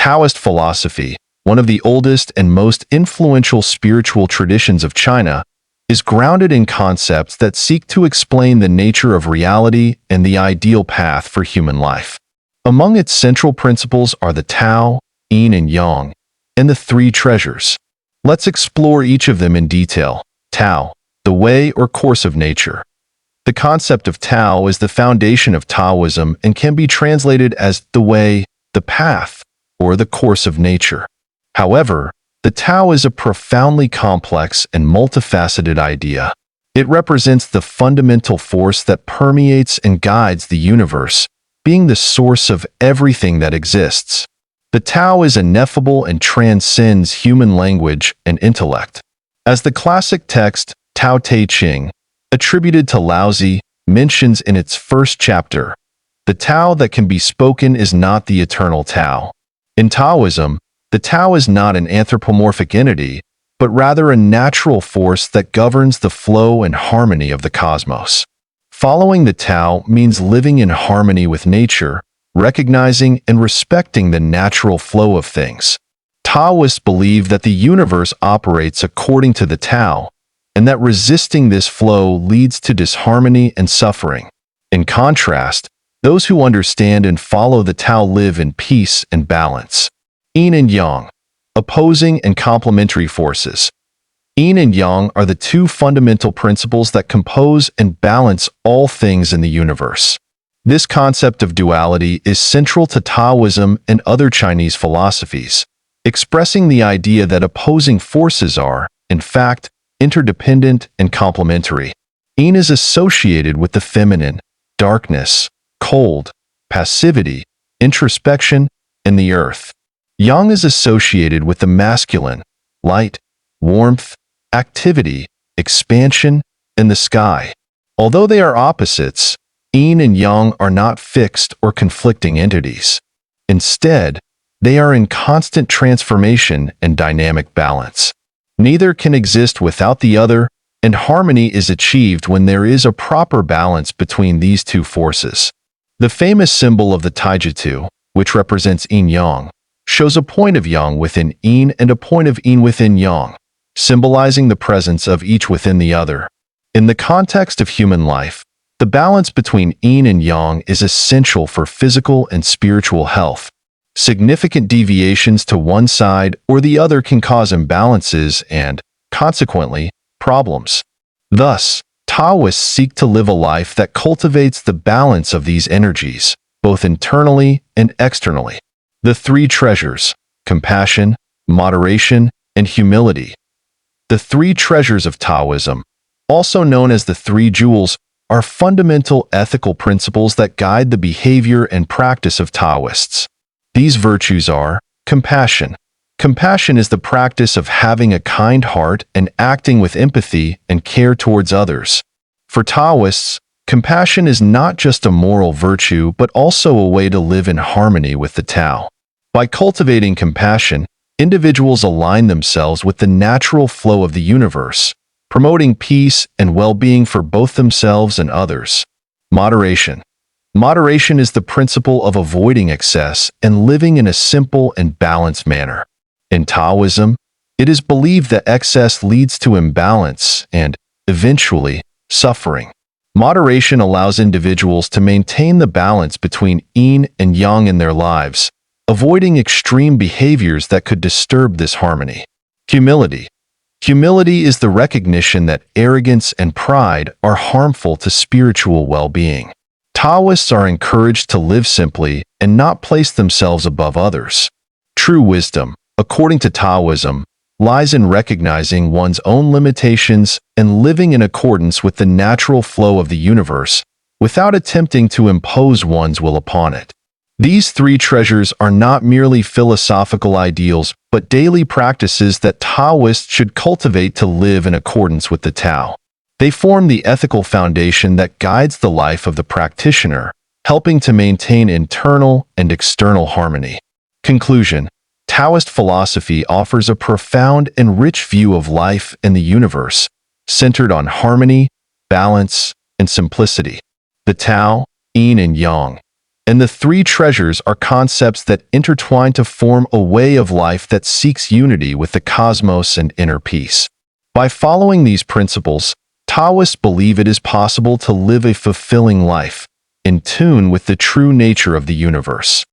Taoist philosophy, one of the oldest and most influential spiritual traditions of China, is grounded in concepts that seek to explain the nature of reality and the ideal path for human life. Among its central principles are the Tao, Yin and Yang, and the three treasures. Let's explore each of them in detail. Tao, the way or course of nature. The concept of Tao is the foundation of Taoism and can be translated as the way, the path, or the course of nature. However, the Tao is a profoundly complex and multifaceted idea. It represents the fundamental force that permeates and guides the universe, being the source of everything that exists. The Tao is ineffable and transcends human language and intellect. As the classic text Tao Te Ching, attributed to Laozi, mentions in its first chapter, the Tao that can be spoken is not the eternal Tao. In Taoism, the Tao is not an anthropomorphic entity, but rather a natural force that governs the flow and harmony of the cosmos. Following the Tao means living in harmony with nature, recognizing and respecting the natural flow of things. Taoists believe that the universe operates according to the Tao, and that resisting this flow leads to disharmony and suffering. In contrast, those who understand and follow the Tao live in peace and balance. Yin and Yang, opposing and complementary forces. Yin and Yang are the two fundamental principles that compose and balance all things in the universe. This concept of duality is central to Taoism and other Chinese philosophies, expressing the idea that opposing forces are, in fact, interdependent and complementary. Yin is associated with the feminine, darkness, cold, passivity, introspection, and the earth. Yang is associated with the masculine, light, warmth, activity, expansion, and the sky. Although they are opposites, Yin and Yang are not fixed or conflicting entities. Instead, they are in constant transformation and dynamic balance. Neither can exist without the other, and harmony is achieved when there is a proper balance between these two forces. The famous symbol of the Taijutsu, which represents Yin-Yang, shows a point of Yang within Yin and a point of Yin within Yang, symbolizing the presence of each within the other. In the context of human life, the balance between Yin and Yang is essential for physical and spiritual health. Significant deviations to one side or the other can cause imbalances and, consequently, problems. Thus, Taoists seek to live a life that cultivates the balance of these energies, both internally and externally. The three treasures: compassion, moderation, and humility. The three treasures of Taoism, also known as the three jewels, are fundamental ethical principles that guide the behavior and practice of Taoists. These virtues are compassion. Compassion is the practice of having a kind heart and acting with empathy and care towards others. For Taoists, compassion is not just a moral virtue but also a way to live in harmony with the Tao. By cultivating compassion, individuals align themselves with the natural flow of the universe, promoting peace and well-being for both themselves and others. Moderation. Moderation is the principle of avoiding excess and living in a simple and balanced manner. In Taoism, it is believed that excess leads to imbalance and, eventually, suffering. Moderation allows individuals to maintain the balance between Yin and Yang in their lives, avoiding extreme behaviors that could disturb this harmony. Humility. Humility is the recognition that arrogance and pride are harmful to spiritual well-being. Taoists are encouraged to live simply and not place themselves above others. True wisdom, according to Taoism, lies in recognizing one's own limitations and living in accordance with the natural flow of the universe without attempting to impose one's will upon it. These three treasures are not merely philosophical ideals but daily practices that Taoists should cultivate to live in accordance with the Tao. They form the ethical foundation that guides the life of the practitioner, helping to maintain internal and external harmony. Conclusion. Taoist philosophy offers a profound and rich view of life and the universe, centered on harmony, balance, and simplicity. The Tao, Yin and Yang, And the three treasures are concepts that intertwine to form a way of life that seeks unity with the cosmos and inner peace. By following these principles, Taoists believe it is possible to live a fulfilling life, in tune with the true nature of the universe.